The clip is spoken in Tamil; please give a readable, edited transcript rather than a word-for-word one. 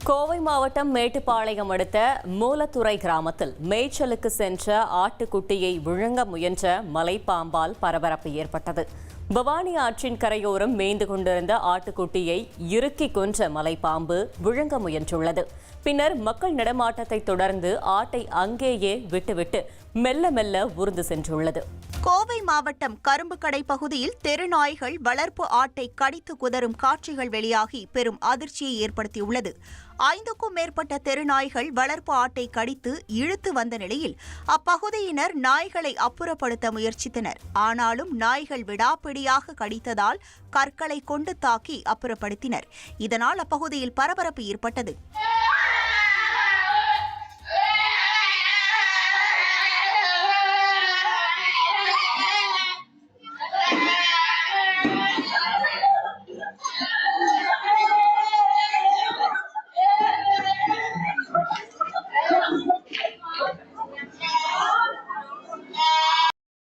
கோவை மாவட்டம் மேட்டுப்பாளையம் அடுத்த மூலத்துறை கிராமத்தில் மேய்ச்சலுக்கு சென்ற ஆட்டுக்குட்டியை விழுங்க முயன்ற மலைப்பாம்பால் பரபரப்பு ஏற்பட்டது. பவானி ஆற்றின் கரையோரம் மேய்ந்து கொண்டிருந்த ஆட்டுக்குட்டியை இறுக்கி கொன்ற மலைப்பாம்பு விழுங்க முயன்றுள்ளது. பின்னர் மக்கள் நடமாட்டத்தை தொடர்ந்து ஆட்டை அங்கேயே விட்டுவிட்டு மெல்ல மெல்ல ஊர்ந்து சென்றுள்ளது. கோவை மாவட்டம் கரும்புக்கடை பகுதியில் தெருநாய்கள் வளர்ப்பு ஆட்டை கடித்து குதறும் காட்சிகள் வெளியாகி பெரும் அதிர்ச்சியை ஏற்படுத்தியுள்ளது. 5க்கும் மேற்பட்ட தெருநாய்கள் வளர்ப்பு ஆட்டை கடித்து இழுத்து வந்த நிலையில் அப்பகுதியினர் நாய்களை அப்புறப்படுத்த முயற்சித்தனர். ஆனாலும் நாய்கள் விடாப்பிடியாக கடித்ததால் கற்களை கொண்டு தாக்கி அப்புறப்படுத்தினர். இதனால் அப்பகுதியில் பரபரப்பு ஏற்பட்டது.